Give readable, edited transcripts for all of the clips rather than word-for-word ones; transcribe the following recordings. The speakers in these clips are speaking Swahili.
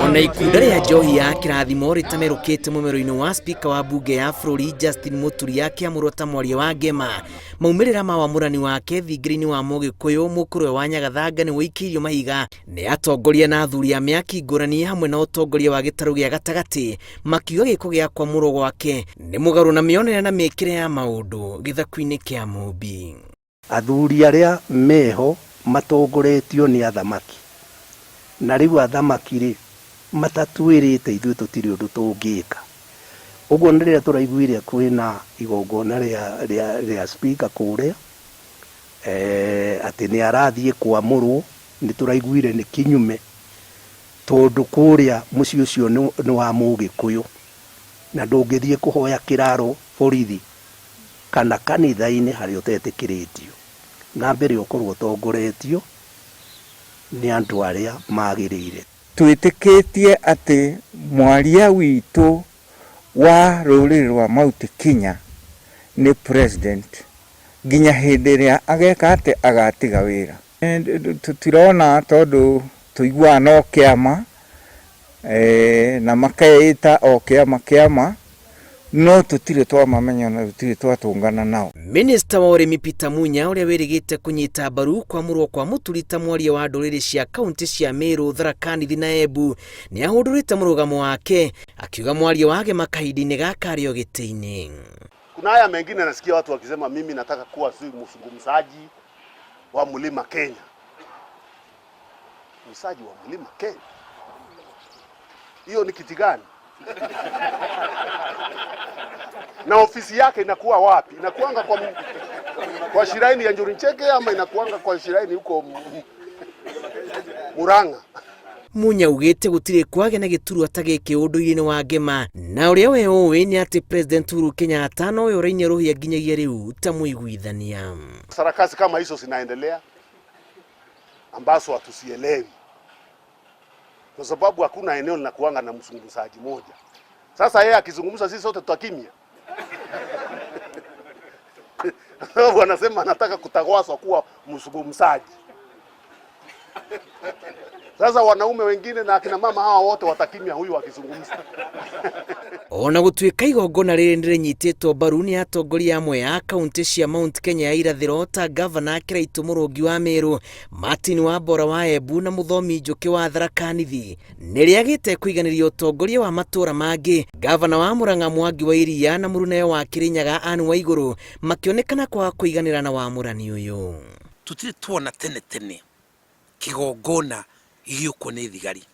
Ona ikunda rĩa njohi ya kĩrathimo rĩtamerũkĩte mũmero-inĩ wa spika wa bunge ya bũrũri Justin Mũturi akĩamũrwo ta mwaria wa ngema. Maumĩrĩra ma wamũrani wake thingira-inĩ wa Mũgĩkũyũ mũkũrwe wa Nyagathanga nĩ wĩikĩirio mahiga nĩ atongoria na athuri a mĩaki ngũrani hamwe na ũtongoria wa gĩtarũ gĩa gatagatĩ, makiuga gĩko gĩa kwamũrwo gwake nĩ mũgarũ na mĩonere na mĩkĩre ya maũndũ gĩthaku-inĩ kĩa mũmbi. Athuri arĩa meho matongoretio nĩ athamaki, na rĩu athamaki rĩ matatuĩrĩte ithuĩ tũtirĩ ũndũ tũngĩka. Ũguo nĩ rĩrĩa tũraiguire kwĩna igongona rĩa spika kũrĩa atĩ nĩ arathiĩ kwamũrwo, nĩ tũraiguire nĩ kinyume tondũ kũrĩa mũciĩ ũcio nĩ wa Mũgĩkũyũ na ndũngĩthiĩ kũhoya kĩraro borithi kana kanitha-inĩ harĩa ũtetĩkĩrĩtio, na mbere ũkorwo ũtongoretio nĩ andũ arĩa magĩrĩire. Twĩtĩkĩtie atĩ mwaria witũ wa rũrĩrĩ rwa Mount Kenya nĩ president nginya hĩndĩ ĩrĩa ageka atĩ agatiga wĩra. Tũtirona tondũ tũiguaga no kĩama na makeĩta o kĩama no tũtirĩ twamamenya na tũtirĩ twatũngana nao. Minista wa ũrĩmi Peter Munya ũrĩa wĩrĩgĩte kũnyita mbaru kwamũrwo kwa Mũturi ta mwaria wa ndũrĩrĩ cia kaunti cia Meru, Tharaka Nithi na Embu nĩ ahũndũrĩte mũrũgamo wake akiuga mwaria wake makahinda-inĩ gaka arĩ o gĩtĩ-inĩ. Kuna haya mengine nasikia watu wakisema mimi nataka kuwa mzungumzaji wa Mlima Kenya. Msaji wa Mlima Kenya? Hiyo ni kiti gani? Na ofisi yake inakuwa wapi? Inakuanga kwa shiraini ya Njuricheke ama inakuanga kwa shiraini huko Murang'a? Munya ugĩte gũtirĩ kwagĩa na gĩturwa ta gĩkĩ ũndũ-inĩ wa ngema, na ũrĩa we ũĩ nĩ atĩ President Uhuru Kenyatta no we ũraine rũhĩa nginyagia rĩu ta mũiguithania. Sarakasi kama hizo zinaendelea ambazo hatusielewi, kwa sababu hakuna eneo linakuanga na mzungumzaji moja. Sasa yeye akizungumza sisi sote tutakimya. Wanasema anataka kutawaswa kuwa mzungumzaji. Sasa wanaume wengine na akina mama hawa wote watakimya huyu akizungumza. Ona gũtuĩka igongona rĩrĩ nĩrĩnyitĩtwo mbaru nĩ atongoria amwe ya kaunti cia Mount Kenya ya irathĩro ta gavana Kĩraitũ Mũrũngi wa Meru, Martin Wambora wa Embu na Mũthomi Njũkĩ wa Tharaka Nithi. Nĩrĩagĩte kũiganĩria ũtongoria wa matũra mangĩ, gavana wa Murang'a Mwangi wa Iria na mũrũnene wa Kĩrĩnyaga Anne Waigũrũ makĩonekana kwaga kũiganĩra na wamũrani ũyũ. Tũtirĩ tuona tene kĩgongona gĩũkwo nĩ thigari.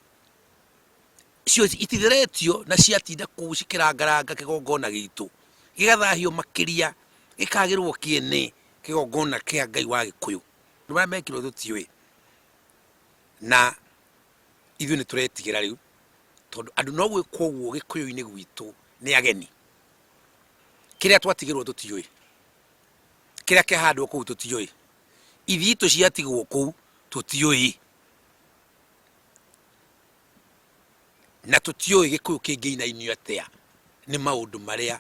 Cio itithiretio na ciatinda kũu cikĩrangaranga kĩgongona gitũ gĩgathahio makĩria gĩkagĩrwo kĩene kĩgongona kĩa Ngai wa Gĩkũyũ. Nĩ marĩa mekirwo tũtiũĩ, na ithuĩ nĩ tũretigĩra rĩu tondũ andũ no gwĩkwo ũguo Gĩkũyũ-inĩ gwitũ nĩ ageni. Kĩrĩa twatigĩrwo tũtiũĩ, kĩrĩa kĩahandwo kũu tũtiũĩ, ithitũ ciatigwo kũu tũtiũĩ, na tũtiũĩ Gĩkũyũ kĩngĩinainio atĩa nĩ maũndũ marĩa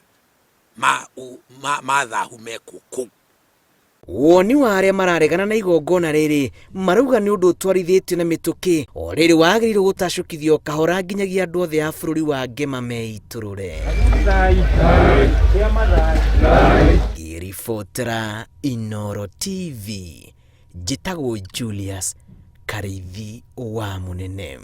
ma thahu mekwo kũu. Woni wa arĩa mararegana na igongona rĩrĩ marauga nĩ ũndũ ũtwarithĩtio na mĩtũkĩ, o rĩrĩ wagĩrĩirwo gũtacũkithio kahora nginyagia andũ othe a bũrũri wa ngema meitũrũre. Ngĩribotera Inooro TV, njĩtagwo Julius Karĩithi wa Mũnene.